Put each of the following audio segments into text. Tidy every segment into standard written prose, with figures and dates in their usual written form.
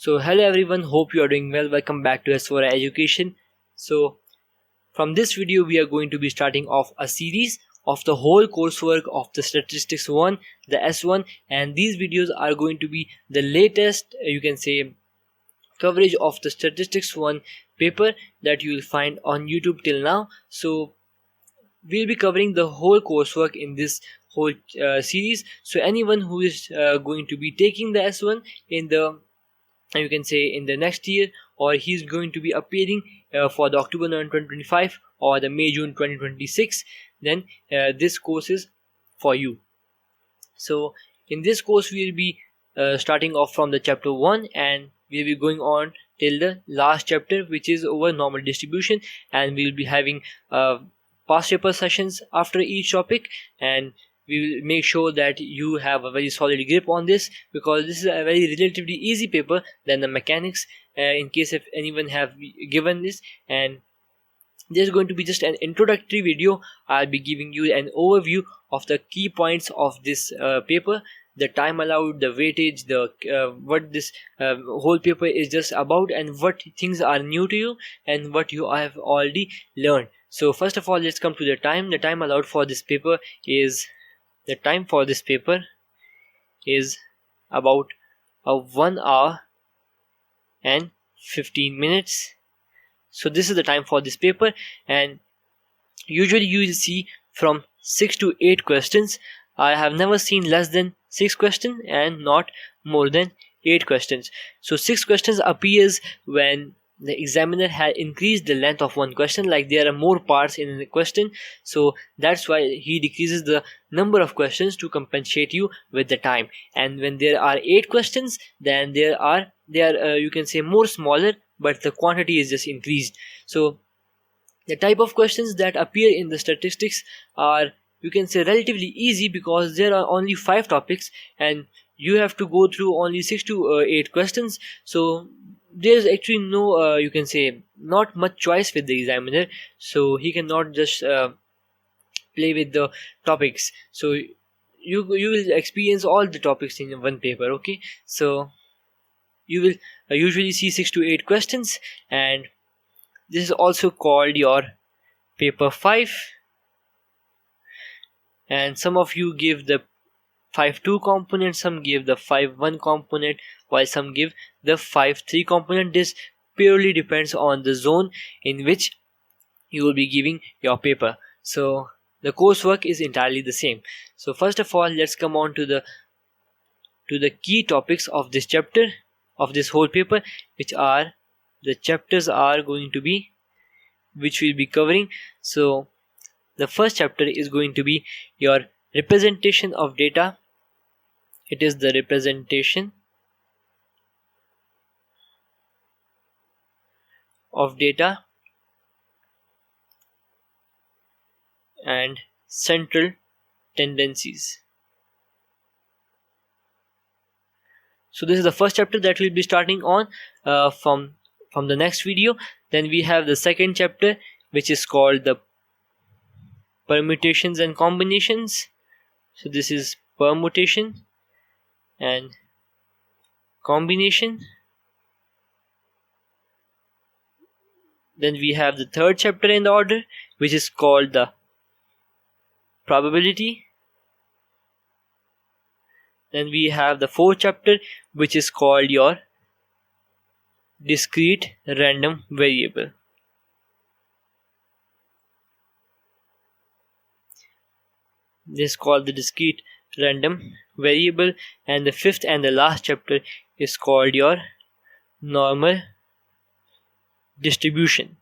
So hello everyone, hope you are doing well. Welcome back to Hasvora Education. So from this video we are going to be starting off a series of the whole coursework of the Statistics 1, the S1, and these videos are going to be the latest, you can say, coverage of the Statistics 1 paper that you will find on YouTube till now. So we'll be covering the whole coursework in this whole series. So anyone who is going to be taking the S1 in the, you can say, in the next year, or he's going to be appearing for the October-November 2025 or the May-June 2026, then this course is for you. So in this course we will be starting off from the chapter 1 and we'll be going on till the last chapter, which is over normal distribution, and we'll be having past paper sessions after each topic, and we will make sure that you have a very solid grip on this, because this is a very relatively easy paper than the mechanics, in case if anyone have given this. And there's going to be just an introductory video. I'll be giving you an overview of the key points of this paper, the time allowed, the weightage, the what this whole paper is just about, and what things are new to you and what you have already learned. So first of all, let's come to the time. The time allowed for this paper is, about 1 hour and 15 minutes. So this is the time for this paper, and usually you will see from 6 to 8 questions. I have never seen less than 6 questions and not more than 8 questions. So 6 questions appears when the examiner had increased the length of one question, like there are more parts in the question, so that's why he decreases the number of questions to compensate you with the time. And when there are 8 questions, then they are you can say more smaller, but the quantity is just increased. So the type of questions that appear in the statistics are, you can say, relatively easy, because there are only 5 topics and you have to go through only 6 to 8 questions. So there's actually no you can say, not much choice with the examiner, so he cannot just play with the topics. So you will experience all the topics in one paper. Okay, so you will usually see 6 to 8 questions, and this is also called your paper 5. And some of you give the 5-2 component, some give the 5-1 component, while some give the 5-3 component. This purely depends on the zone in which you will be giving your paper. So the coursework is entirely the same. So first of all, let's come on to the key topics of this chapter, of this whole paper, which are the chapters are going to be, which we'll be covering. So the first chapter is going to be your representation of data. It is the representation of data and central tendencies. So this is the first chapter that we'll be starting on from the next video. Then we have the second chapter, which is called the permutations and combinations. So this is permutation and combination. Then we have the third chapter in the order, which is called the probability. Then we have the fourth chapter, which is called your discrete random variable. This is called the discrete random variable. And the fifth and the last chapter is called your normal distribution.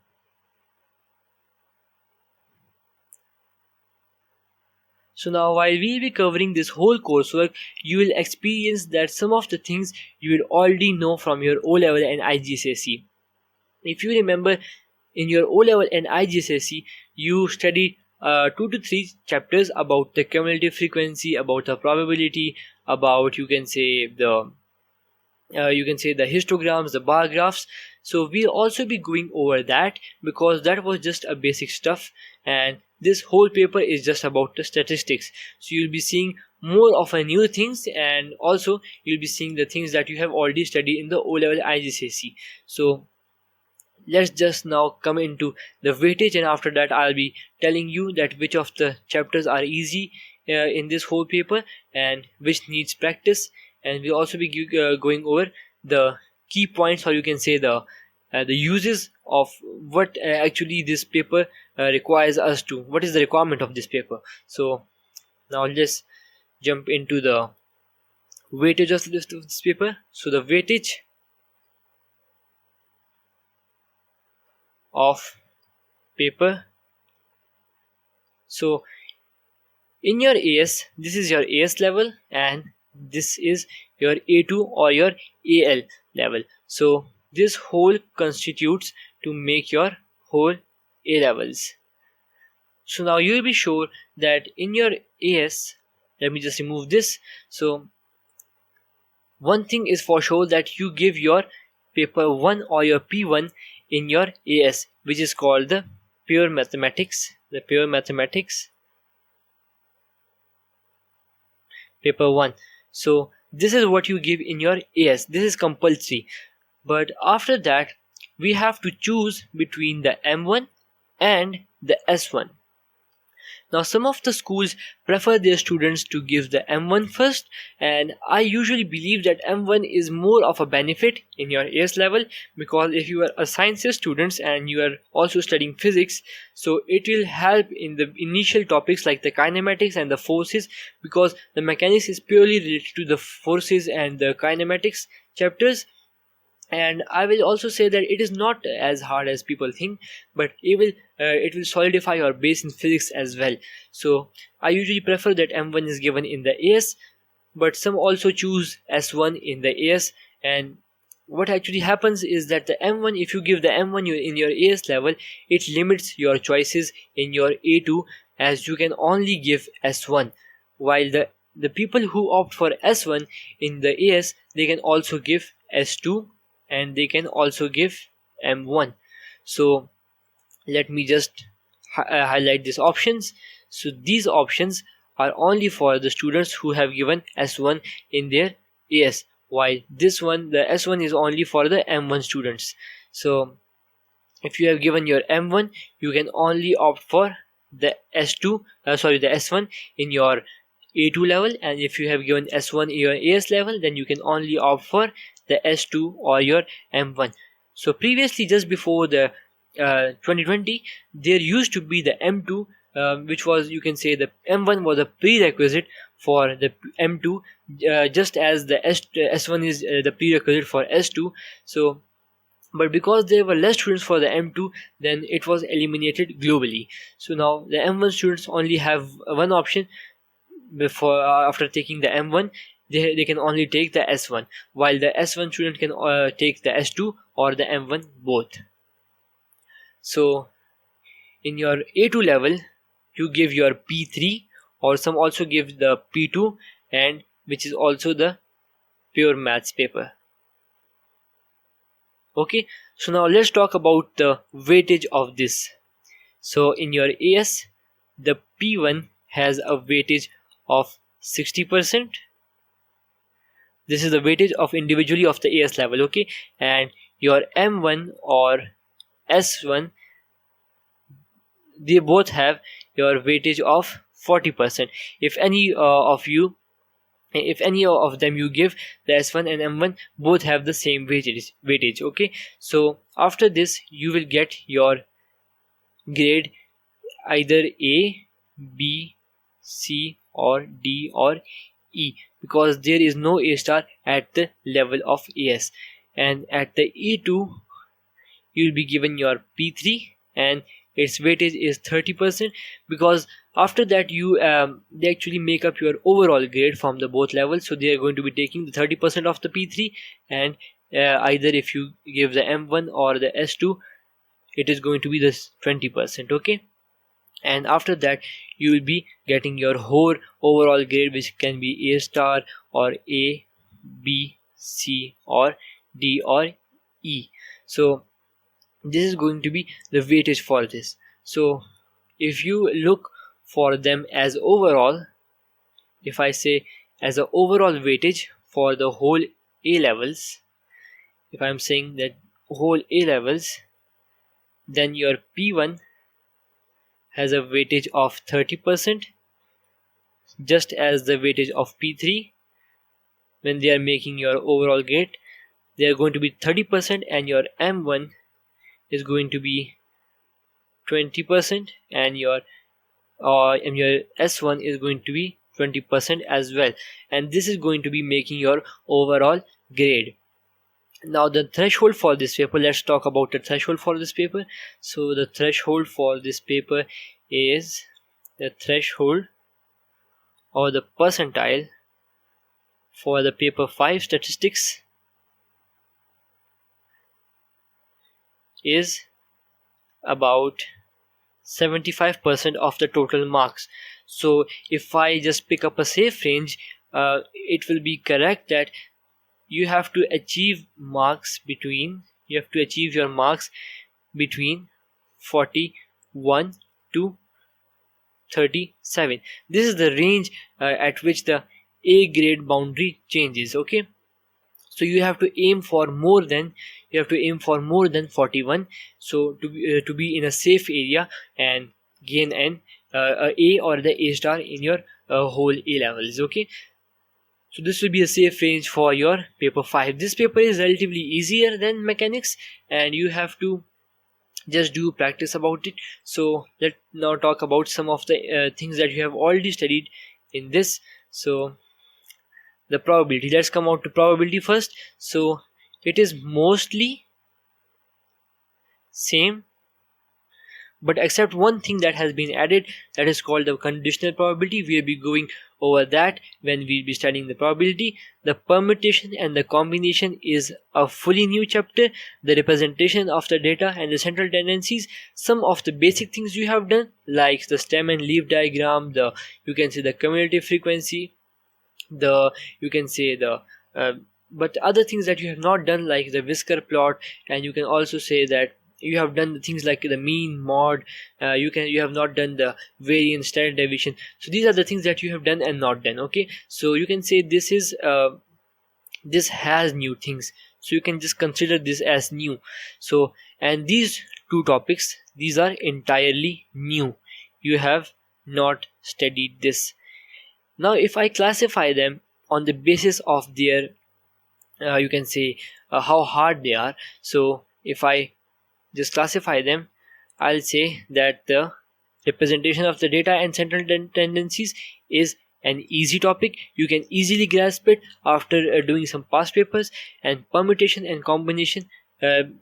So now, while we'll be covering this whole coursework, you will experience that some of the things you will already know from your O-level and IGCSE. If you remember, in your O-level and IGCSE, you studied 2 to 3 chapters about the cumulative frequency, about the probability, about, you can say, the you can say the histograms, the bar graphs. So we'll also be going over that because that was just a basic stuff, and this whole paper is just about the statistics. So you'll be seeing more of a new things, and also you'll be seeing the things that you have already studied in the O-level IGCSE. So let's just now come into the weightage, and after that I'll be telling you that which of the chapters are easy in this whole paper and which needs practice. And we'll also be going over the key points, or you can say the uses of what actually this paper requires us to, what is the requirement of this paper. So now let's jump into the weightage of this paper. So the weightage of paper. So in your AS, this is your AS level, and this is your A2 or your AL level. So this whole constitutes to make your whole A levels. So now you will be sure that in your AS, let me just remove this. So one thing is for sure, that you give your paper 1 or your P1 in your AS, which is called the pure mathematics. The pure mathematics paper 1. So this is what you give in your AS. This is compulsory. But after that, we have to choose between the M1 and the S1. Now some of the schools prefer their students to give the M1 first, and I usually believe that M1 is more of a benefit in your AS level, because if you are a sciences students and you are also studying physics, so it will help in the initial topics like the kinematics and the forces, because the mechanics is purely related to the forces and the kinematics chapters. And I will also say that it is not as hard as people think, but it will solidify your base in physics as well. So I usually prefer that M1 is given in the AS, but some also choose S1 in the AS. And what actually happens is that the M1, if you give the M1 in your AS level, it limits your choices in your A2, as you can only give S1, while the people who opt for S1 in the AS, they can also give S2, and they can also give M1. So let me just highlight these options. So these options are only for the students who have given S1 in their AS, while this one, the S1, is only for the M1 students. So if you have given your M1, you can only opt for the the S1 in your A2 level, and if you have given S1 in your AS level, then you can only opt for the S2 or your M1. So previously, just before the 2020, there used to be the M2, which was, you can say, the M1 was a prerequisite for the M2, just as the S1 is the prerequisite for S2. So but because there were less students for the M2, then it was eliminated globally. So now the M1 students only have one option. Before after taking the M1, they can only take the S1, while the S1 student can take the S2 or the M1 both. So in your A2 level, you give your P3, or some also give the P2, and which is also the pure maths paper. Okay, so now let's talk about the weightage of this. So in your AS, the P1 has a weightage of 60%. This is the weightage of individually of the AS level, okay? And your M1 or S1, they both have your weightage of 40%. If any of them you give, the S1 and M1 both have the same weightage, okay? So after this, you will get your grade either A, B, C, or D, or E, because there is no A star at the level of AS. And at the E2, you will be given your P3, and its weightage is 30%, because after that they actually make up your overall grade from the both levels. So they are going to be taking the 30% of the P3, and either if you give the M1 or the S2, it is going to be this 20%, okay? And after that, you will be getting your whole overall grade, which can be A star or A, B, C, or D, or E. So this is going to be the weightage for this. So if you look for them as overall, if I say as a overall weightage for the whole A levels, if I'm saying that whole A levels, then your P1 has a weightage of 30%, just as the weightage of P3. When they are making your overall grade, they are going to be 30%, and your M1 is going to be 20%, and your S1 is going to be 20% as well, and this is going to be making your overall grade. Now the threshold for this paper, let's talk about the threshold for this paper. So the threshold for this paper is the threshold or the percentile for the paper 5 statistics is about 75% of the total marks. So if I just pick up a safe range, it will be correct that you have to achieve your marks between 41 to 37. This is the range at which the A grade boundary changes. Okay, so you have to aim for more than 41, so to be in a safe area and gain an A or the A star in your whole A levels. Okay, so this will be a safe range for your paper 5. This paper is relatively easier than mechanics, and you have to just do practice about it. So let's now talk about some of the things that you have already studied in this. So the probability, let's come out to probability first. So it is mostly same, but except one thing that has been added, that is called the conditional probability. We'll be going over that when we'll be studying the probability. The permutation and the combination is a fully new chapter. The representation of the data and the central tendencies, some of the basic things you have done, like the stem and leaf diagram, you can say the cumulative frequency, but other things that you have not done, like the whisker plot, and you can also say that you have done the things like the mean, mod, you have not done the variance, standard deviation. So these are the things that you have done and not done. Okay, so you can say this has new things, so you can just consider this as new. So, and these two topics, these are entirely new, you have not studied this. Now if I classify them on the basis of their you can say how hard they are, so if I just classify them, I'll say that the representation of the data and central tendencies is an easy topic. You can easily grasp it after doing some past papers. And permutation and combination,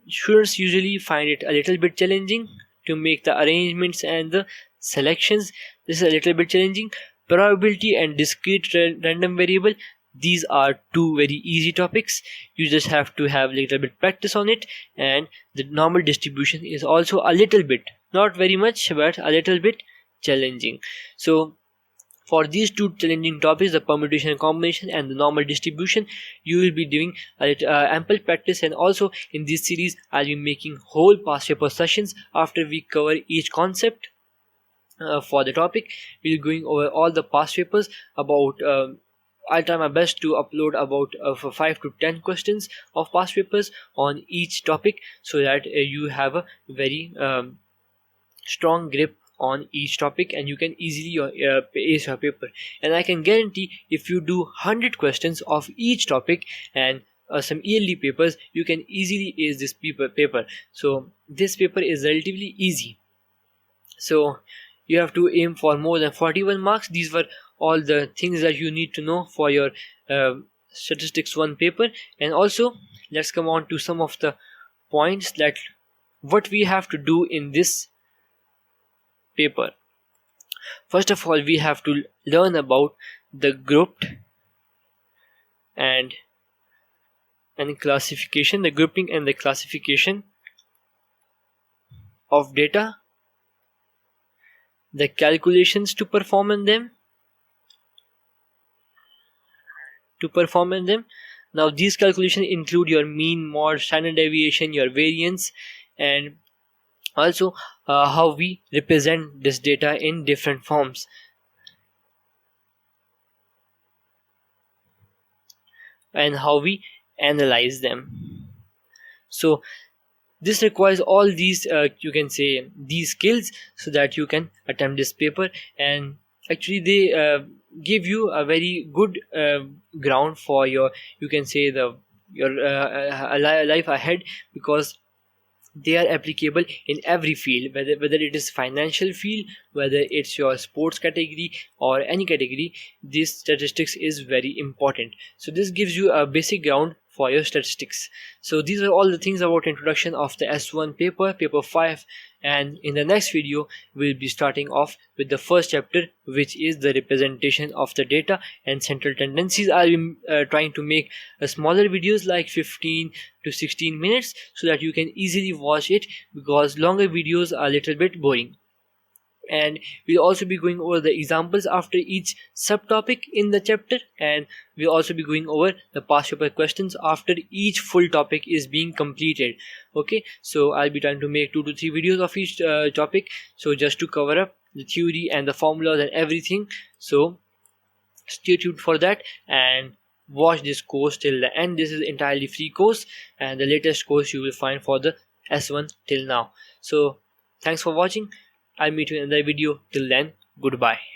students usually find it a little bit challenging to make the arrangements and the selections. This is a little bit challenging. Probability and discrete random variable, these are two very easy topics. You just have to have a little bit practice on it. And the normal distribution is also a little bit, not very much, but a little bit challenging. So for these two challenging topics, the permutation and combination and the normal distribution, you will be doing ample practice. And also in this series, I'll be making whole past paper sessions after we cover each concept for the topic. We'll going over all the past papers about I'll try my best to upload about 5 to 10 questions of past papers on each topic, so that you have a very strong grip on each topic and you can easily ace your paper. And I can guarantee, if you do 100 questions of each topic and some yearly papers, you can easily ace this paper. So this paper is relatively easy. So you have to aim for more than 41 marks. These were all the things that you need to know for your statistics 1 paper. And also let's come on to some of the points that what we have to do in this paper. First of all, we have to learn about the grouped and classification, the grouping and the classification of data, the calculations to perform in them, Now these calculations include your mean, mode, standard deviation, your variance, and also how we represent this data in different forms, and how we analyze them. So this requires all these you can say these skills, so that you can attempt this paper. And actually they give you a very good ground for your, you can say, the your life ahead, because they are applicable in every field, whether it is financial field, whether it's your sports category or any category. This statistics is very important, so this gives you a basic ground for your statistics. So these are all the things about introduction of the S1 paper 5. And in the next video we'll be starting off with the first chapter, which is the representation of the data and central tendencies. I'll be trying to make smaller videos like 15 to 16 minutes, so that you can easily watch it, because longer videos are a little bit boring. And we'll also be going over the examples after each subtopic in the chapter, and we'll also be going over the past paper questions after each full topic is being completed. Okay, so I'll be trying to make 2 to 3 videos of each topic, so just to cover up the theory and the formulas and everything. So stay tuned for that and watch this course till the end. This is entirely free course, and the latest course you will find for the S1 till now. So thanks for watching. I'll meet you in another video. Till then, goodbye.